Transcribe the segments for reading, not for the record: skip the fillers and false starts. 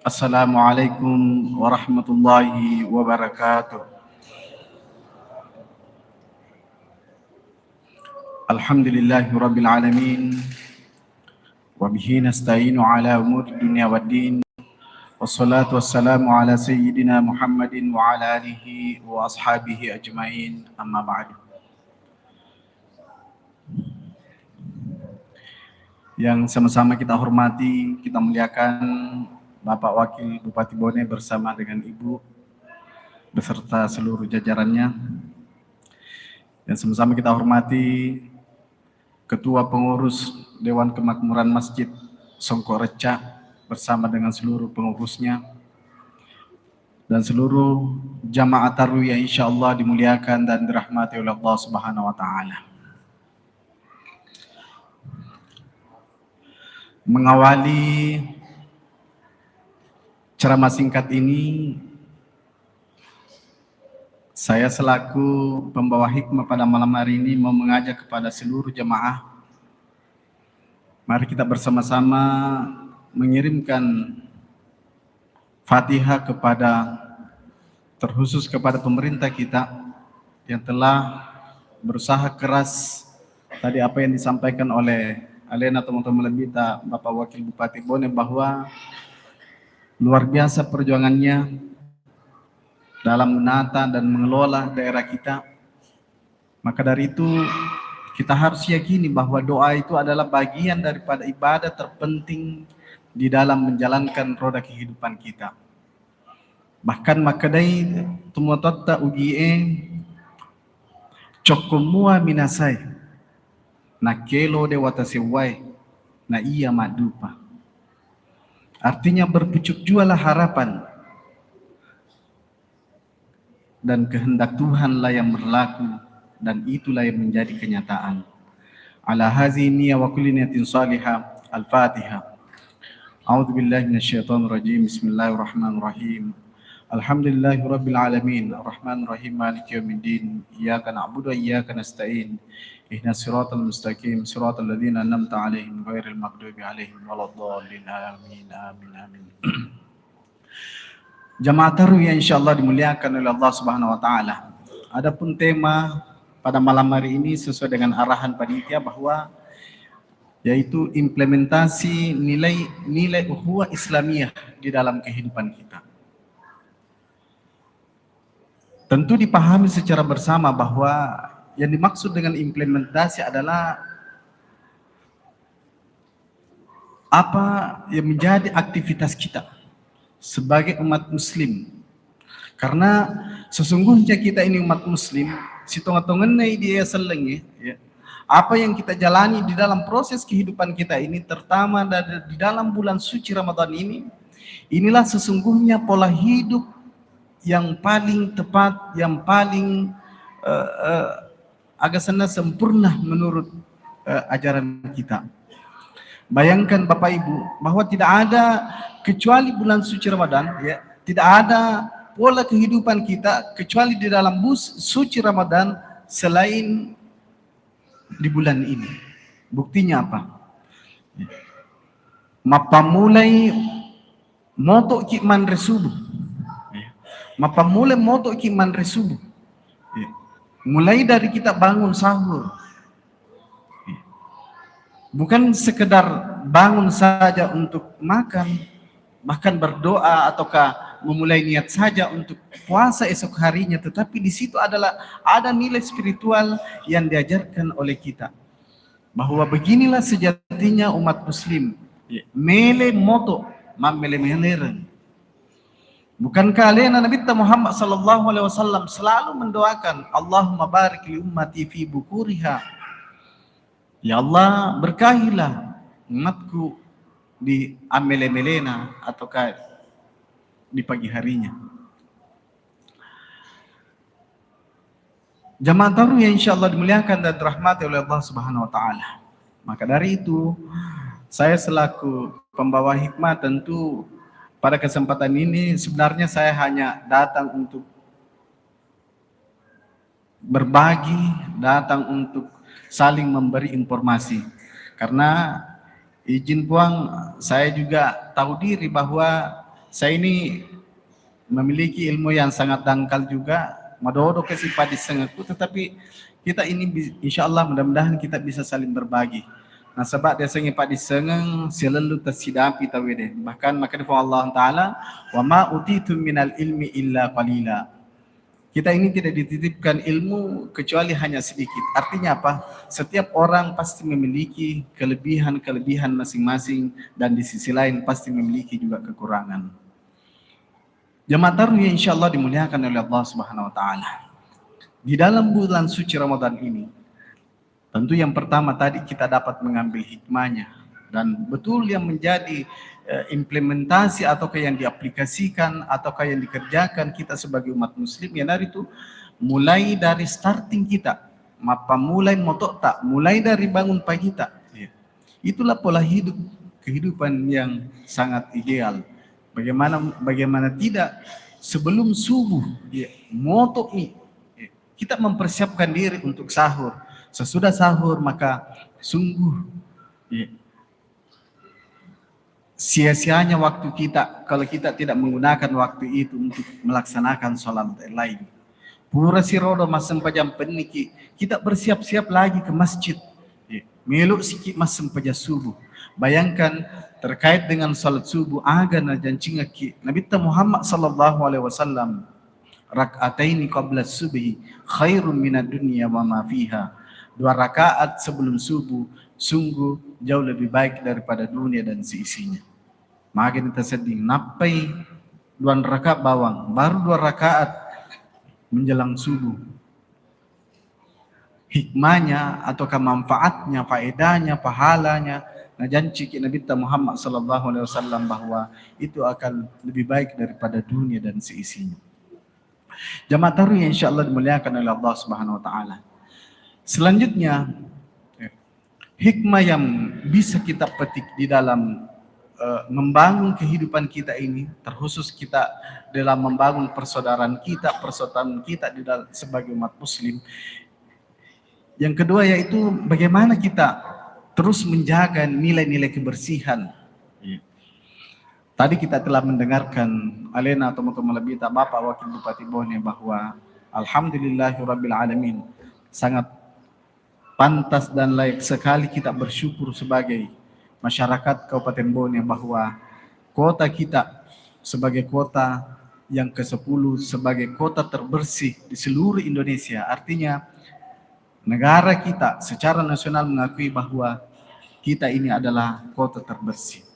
Assalamualaikum warahmatullahi wabarakatuh. Alhamdulillahi rabbil alamin. Wabihi nasta'inu ala umuri dunia waddin. Wassalatu wassalamu ala sayyidina Muhammadin wa ala alihi wa ashabihi ajmain. Amma ba'du. Yang sama-sama kita hormati, kita muliakan Bapak Wakil Bupati Bone bersama dengan Ibu beserta seluruh jajarannya. Yang sama-sama kita hormati Ketua Pengurus Dewan Kemakmuran Masjid Songko Reca bersama dengan seluruh pengurusnya dan seluruh jamaah taruh yang insya Allah dimuliakan dan dirahmati oleh Allah Subhanahu wa Ta'ala. Mengawali ceramah singkat ini, saya selaku pembawa hikmah pada malam hari ini mau mengajak kepada seluruh jemaah, mari kita bersama-sama mengirimkan Fatihah terkhusus kepada pemerintah kita yang telah berusaha keras. Tadi apa yang disampaikan oleh Alena teman-teman kita, Bapak Wakil Bupati Bone, bahwa luar biasa perjuangannya dalam menata dan mengelola daerah kita. Maka dari itu kita harus yakini bahwa doa itu adalah bagian daripada ibadah terpenting di dalam menjalankan roda kehidupan kita. Bahkan makadai tumatotta ugie cokomua minasai na kelo de watasewai na iya madupa. Artinya berpucuk jualah harapan dan kehendak Tuhanlah yang berlaku, dan itulah yang menjadi kenyataan. Ala hazi niyya wa kulli niyatin salihah. Al-Fatihah. A'udzu billahi minasyaitonir rajim. Bismillahirrahmanirrahim. Alhamdulillahi rabbil alamin. Arrahmanir rahim. Maliki yaumiddin. Iyyaka na'budu wa iyyaka nasta'in. Ihdinas siratal mustaqim. Siratal ladzina an'amta 'alaihim ghairil maghdubi 'alaihim waladdallin. Amin. Amin. Amin. Jamaah taruh yang insyaallah dimuliakan oleh Allah Subhanahu wa Ta'ala. Adapun tema pada malam hari ini sesuai dengan arahan panitia bahwa yaitu implementasi nilai ukhuwah Islamiyah di dalam kehidupan kita. Tentu dipahami secara bersama bahwa yang dimaksud dengan implementasi adalah apa yang menjadi aktivitas kita sebagai umat muslim. Karena sesungguhnya kita ini umat muslim, sitonga-tonganai dia selenge, ya. Apa yang kita jalani di dalam proses kehidupan kita ini, terutama di dalam bulan suci Ramadan ini, inilah sesungguhnya pola hidup yang paling tepat, yang paling agak sempurna menurut ajaran kita. Bayangkan Bapak Ibu bahwa tidak ada kecuali bulan suci Ramadan, ya, tidak ada pola kehidupan kita kecuali di dalam suci Ramadan selain di bulan ini. Buktinya apa? Mapamulai moto ki man resubuh. Mapamulai moto ki man resubuh. Mulai dari kita bangun sahur. Bukan sekedar bangun saja untuk makan, bahkan berdoa ataukah memulai niat saja untuk puasa esok harinya, tetapi di situ ada nilai spiritual yang diajarkan oleh kita. Bahwa beginilah sejatinya umat muslim. Mele moto, mamele meleren. Bukankah alena Nabi Muhammad sallallahu alaihi wasallam selalu mendoakan, Allahumma barik li ummati fi bukuriha. Ya Allah, berkahilah umatku di amele-melena ataukah di pagi harinya. Jamaah taruh yang insyaallah dimuliakan dan dirahmati oleh Allah Subhanahu wa Ta'ala. Maka dari itu, saya selaku pembawa hikmah tentu pada kesempatan ini sebenarnya saya hanya datang untuk berbagi, datang untuk saling memberi informasi. Karena izin puang, saya juga tahu diri bahwa Saya ini memiliki ilmu yang sangat dangkal juga, madodo ke si padis sengaku, tetapi kita ini insya Allah mudah-mudahan kita bisa saling berbagi. Nah sebab dia sengi padis sengeng selalu tersidapi tawede. Bahkan maka difirman Allah Ta'ala, wa ma utitum minal ilmi illa qalila. Kita ini tidak dititipkan ilmu kecuali hanya sedikit. Artinya apa? Setiap orang pasti memiliki kelebihan-kelebihan masing-masing dan di sisi lain pasti memiliki juga kekurangan. Jemaah taruh yang insya Allah dimuliakan oleh Allah Subhanahu Wa Taala. Di dalam bulan suci Ramadan ini, tentu yang pertama tadi kita dapat mengambil hikmahnya dan betul yang menjadi implementasi ataukah yang diaplikasikan ataukah yang dikerjakan kita sebagai umat muslim ya dari itu mulai dari starting kita mapa mulai motok tak mulai dari bangun pagi kita ya. Itulah pola hidup kehidupan yang sangat ideal. Bagaimana tidak sebelum subuh ya, motok ini ya, kita mempersiapkan diri untuk sahur. Sesudah sahur maka sungguh ya, sia-sianya waktu kita kalau kita tidak menggunakan waktu itu untuk melaksanakan sholat lain. Pura si rodo masem pajam peniki, kita bersiap-siap lagi ke masjid. Meluk sikit masem pajam subuh. Bayangkan terkait dengan sholat subuh agana jancinga ki Nabi Muhammad sallallahu alaihi wasallam rak'ataini qabla subhi khairun minad dunya wa ma fiha. 2 rakaat sebelum subuh sungguh jauh lebih baik daripada dunia dan seisinya. Maka kita sedih napai 2 rakaat bawang baru 2 rakaat menjelang subuh. Hikmahnya ataukah manfaatnya, faedahnya, pahalanya nah janji Nabi Muhammad sallallahu alaihi wasallam bahwa itu akan lebih baik daripada dunia dan seisinya. Jamaah taruh yang insyaallah dimuliakan oleh Allah Subhanahu wa taala. Selanjutnya hikmah yang bisa kita petik di dalam membangun kehidupan kita ini, terkhusus kita dalam membangun persaudaraan kita di dalam sebagai umat muslim. Yang kedua yaitu bagaimana kita terus menjaga nilai-nilai kebersihan. Tadi kita telah mendengarkan alena atau lebih Bapak Wakil Bupati Bone bahwa alhamdulillahirabbil alamin sangat pantas dan layak sekali kita bersyukur sebagai masyarakat Kabupaten Bone bahwa kota kita sebagai kota yang ke-10 sebagai kota terbersih di seluruh Indonesia. Artinya negara kita secara nasional mengakui bahwa kita ini adalah kota terbersih.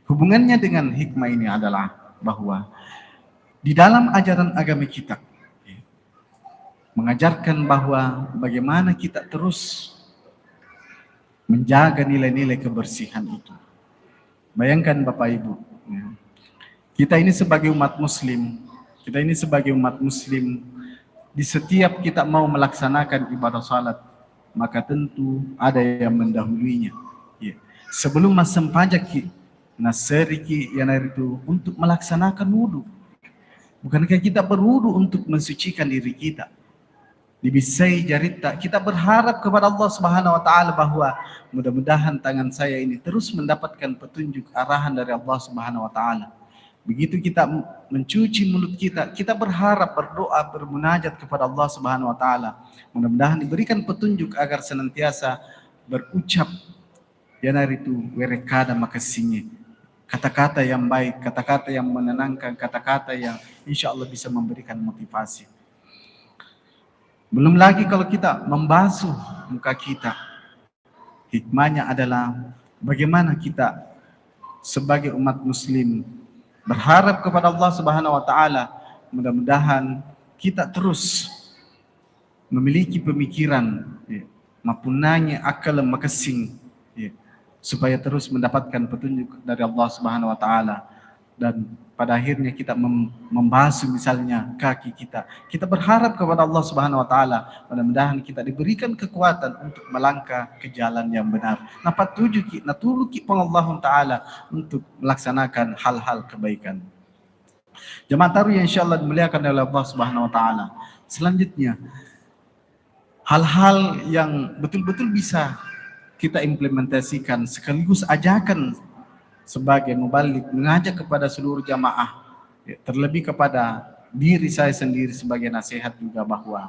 Hubungannya dengan hikmah ini adalah bahwa di dalam ajaran agama kita mengajarkan bahwa bagaimana kita terus menjaga nilai-nilai kebersihan itu. Bayangkan Bapak Ibu, kita ini sebagai umat muslim, di setiap kita mau melaksanakan ibadah salat, maka tentu ada yang mendahuluinya. Sebelum masam pajak nasriki yang itu untuk melaksanakan wudu. Bukankah kita berwudu untuk mensucikan diri kita? Dibisai jarita, kita berharap kepada Allah Subhanahu wa taala bahwa mudah-mudahan tangan saya ini terus mendapatkan petunjuk arahan dari Allah Subhanahu wa taala. Begitu kita mencuci mulut kita, kita berharap berdoa, bermunajat kepada Allah Subhanahu wa taala. Mudah-mudahan diberikan petunjuk agar senantiasa berucap yanaritu werekada makasihnya. Kata-kata yang baik, kata-kata yang menenangkan, kata-kata yang insya Allah bisa memberikan motivasi. Belum lagi kalau kita membasuh muka kita. Hikmahnya adalah bagaimana kita sebagai umat muslim berharap kepada Allah Subhanahu wa taala, mudah-mudahan kita terus memiliki pemikiran mapunanya akal makasing supaya terus mendapatkan petunjuk dari Allah Subhanahu wa taala. Dan pada akhirnya kita membasuh misalnya kaki kita. Kita berharap kepada Allah Subhanahu wa taala, mudah-mudahan kita diberikan kekuatan untuk melangkah ke jalan yang benar. Napa tuju ki natuluki Allah taala untuk melaksanakan hal-hal kebaikan. Jemaah taruh yang insyaallah dimuliakan oleh Allah Subhanahu wa taala. Selanjutnya hal-hal yang betul-betul bisa kita implementasikan sekaligus ajakan sebagai mubalik mengajak kepada seluruh jamaah, terlebih kepada diri saya sendiri sebagai nasihat juga, bahwa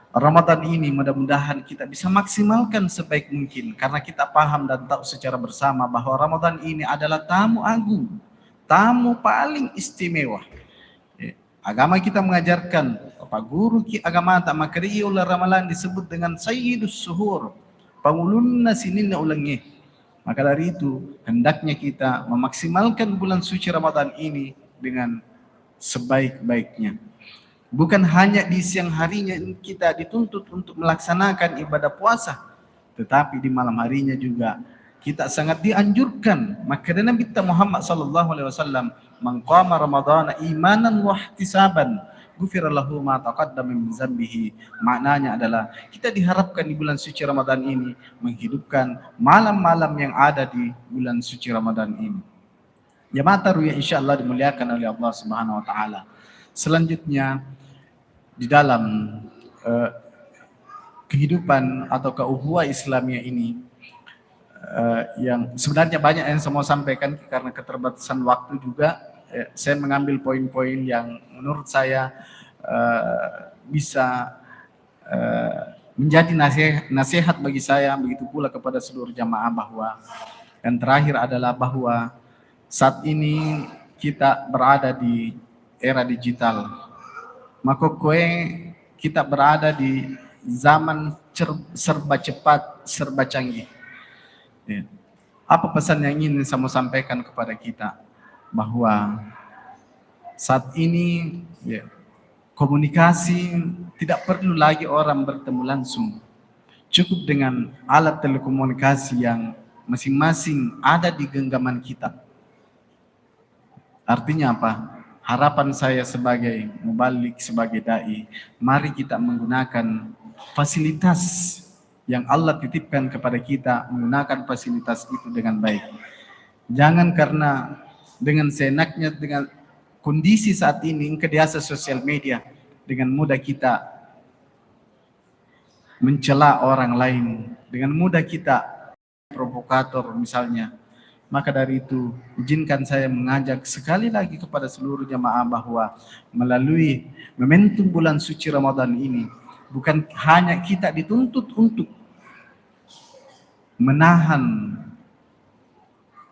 Ramadan ini mudah-mudahan kita bisa maksimalkan sebaik mungkin, karena kita paham dan tahu secara bersama bahwa Ramadan ini adalah tamu agung, tamu paling istimewa. Agama kita mengajarkan, Bapak Guru agama tak makri ulah ramalan disebut dengan Sayyidus Suhur, pangulunna sinina ulangi. Maka dari itu hendaknya kita memaksimalkan bulan suci Ramadan ini dengan sebaik-baiknya. Bukan hanya di siang harinya kita dituntut untuk melaksanakan ibadah puasa, tetapi di malam harinya juga kita sangat dianjurkan. Maka Nabi Muhammad sallallahu alaihi wasallam, "Man qama ramadhana imanan wa ihtisaban, ghufira lahu ma taqaddama min dzambihi." Maknanya adalah kita diharapkan di bulan suci Ramadan ini menghidupkan malam-malam yang ada di bulan suci Ramadan ini. Jamaah tarawih insyaallah dimuliakan oleh Allah Subhanahu wa taala. Selanjutnya di dalam kehidupan atau ukhuwah Islamiyah ini, yang sebenarnya banyak yang saya mau sampaikan, karena keterbatasan waktu juga, saya mengambil poin-poin yang menurut saya bisa menjadi nasihat bagi saya, begitu pula kepada seluruh jamaah, bahwa yang terakhir adalah bahwa saat ini kita berada di era digital. Maka kita berada di zaman serba cepat, serba canggih. Apa pesan yang ingin saya mau sampaikan kepada kita? Bahwa saat ini komunikasi tidak perlu lagi orang bertemu langsung. Cukup dengan alat telekomunikasi yang masing-masing ada di genggaman kita. Artinya apa? Harapan saya sebagai mubalik, sebagai dai, mari kita menggunakan fasilitas yang Allah titipkan kepada kita, menggunakan fasilitas itu dengan baik. Jangan karena dengan seenaknya, dengan kondisi saat ini, kebiasaan sosial media, dengan mudah kita mencela orang lain, dengan mudah kita provokator misalnya. Maka dari itu, izinkan saya mengajak sekali lagi kepada seluruh jamaah bahwa melalui momentum bulan suci Ramadan ini, bukan hanya kita dituntut untuk menahan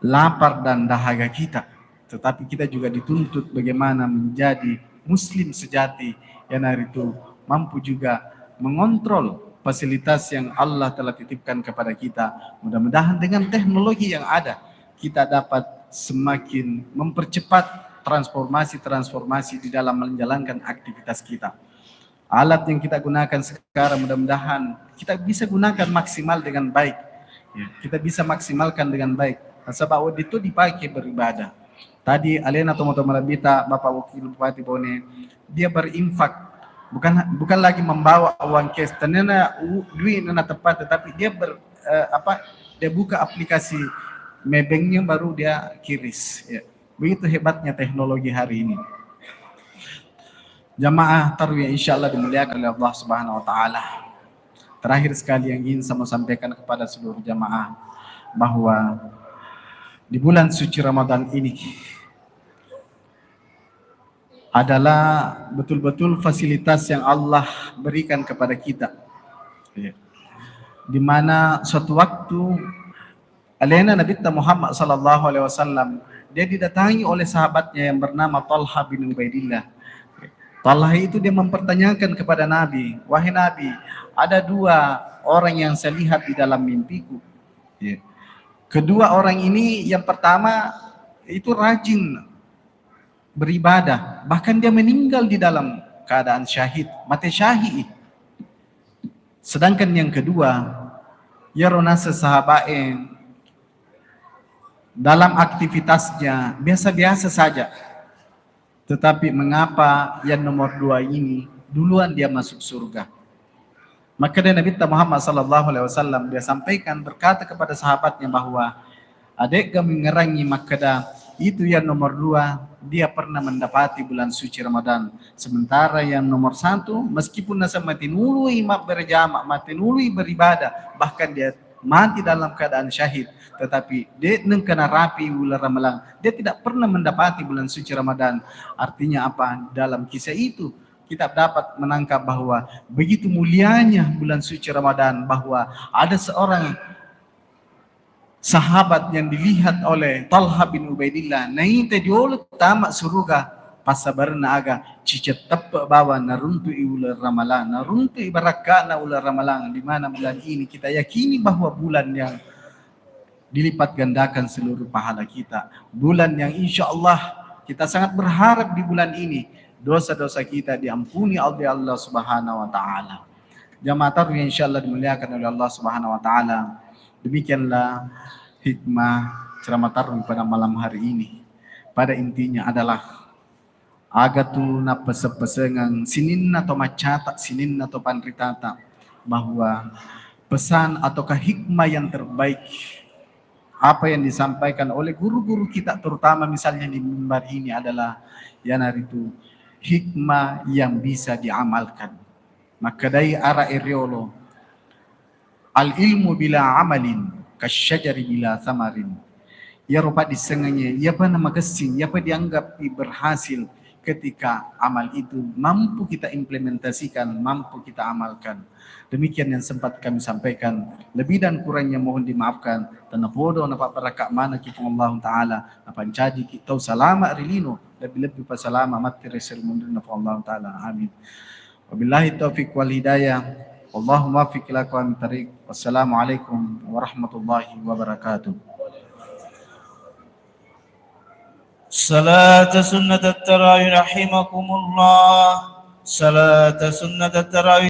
lapar dan dahaga kita, tetapi kita juga dituntut bagaimana menjadi muslim sejati yang hari itu mampu juga mengontrol fasilitas yang Allah telah titipkan kepada kita. Mudah-mudahan dengan teknologi yang ada, kita dapat semakin mempercepat transformasi di dalam menjalankan aktivitas kita. Alat yang kita gunakan sekarang mudah-mudahan kita bisa gunakan maksimal dengan baik. Kita bisa maksimalkan dengan baik. Sebab itu dipakai beribadah. Tadi Alena Tomoto Marabita, Bapak Wakil Bupati Bone, dia berinfak. Bukan lagi membawa uang cash, tenena duit nana tepat, tetapi dia dia buka aplikasi Maybanknya baru dia kiris. Begitu hebatnya teknologi hari ini. Jamaah tarawih insyaallah dimuliakan oleh Allah Subhanahu wa taala. Terakhir sekali yang ingin saya sampaikan kepada seluruh jamaah, bahwa di bulan suci Ramadan ini adalah betul-betul fasilitas yang Allah berikan kepada kita. Di mana suatu waktu Alena Nabi Muhammad sallallahu alaihi wasallam, dia didatangi oleh sahabatnya yang bernama Talha bin Ubaidillah. Talha itu dia mempertanyakan kepada Nabi, "Wahai Nabi, ada dua orang yang saya lihat di dalam mimpiku." Kedua orang ini, yang pertama itu rajin beribadah, bahkan dia meninggal di dalam keadaan syahid, mati syahid. Sedangkan yang kedua, yarona sahabat dalam aktivitasnya biasa-biasa saja. Tetapi mengapa yang nomor dua ini duluan dia masuk surga? Maka Nabi Muhammad SAW dia sampaikan, berkata kepada sahabatnya bahwa adek kami ngerangi makada itu yang nomor dua, dia pernah mendapati bulan suci Ramadan. Sementara yang nomor satu, meskipun nasa mati nului berjamak, mati nului beribadah, bahkan dia mati dalam keadaan syahid, tetapi dia kena rapi bulan Ramadan, dia tidak pernah mendapati bulan suci Ramadan. Artinya apa? Dalam kisah itu kita dapat menangkap bahwa begitu mulianya bulan suci Ramadan, bahwa ada seorang sahabat yang dilihat oleh Talha bin Ubaidillah, naik di ulu tamak suruga pasabarna aga cicet tepe bawa naruntu ular ramalan, naruntu ibarakana ular ramalan, di mana bulan ini kita yakini bahwa bulan yang dilipat gandakan seluruh pahala kita, bulan yang insya Allah kita sangat berharap di bulan ini dosa-dosa kita diampuni oleh Allah Subhanahu wa taala. Jamaah tarawih yang insyaallah dimuliakan oleh Allah Subhanahu wa taala. Demikianlah hikmah ceramah tarawih pada malam hari ini. Pada intinya adalah agatu na pesengan sinin atau macata sinin atau panritata, bahwa pesan ataukah hikmah yang terbaik apa yang disampaikan oleh guru-guru kita, terutama misalnya di mimbar ini, adalah yang itu hikmah yang bisa diamalkan. Maka dari arah eriolo, al ilmu bila amalin kasyajari bila samarin. Ya rupa disenganya, ya apa nama kesing, ya apa dianggap berhasil ketika amal itu mampu kita implementasikan, mampu kita amalkan. Demikian yang sempat kami sampaikan. Lebih dan kurangnya mohon dimaafkan. Tanah bodoh napa peraka mana kita Allah Ta'ala. Napa jadi kita salama rilino. Lebih-lebih pasalama mati resil mundur napa Allah Ta'ala. Amin. Wabillahi taufiq wal hidayah. Allahumma wafiq ila aqwamit thariq. Wassalamualaikum warahmatullahi wabarakatuh. صلاة سنة التراويح رحمكم الله. صلاة سنة التراويح.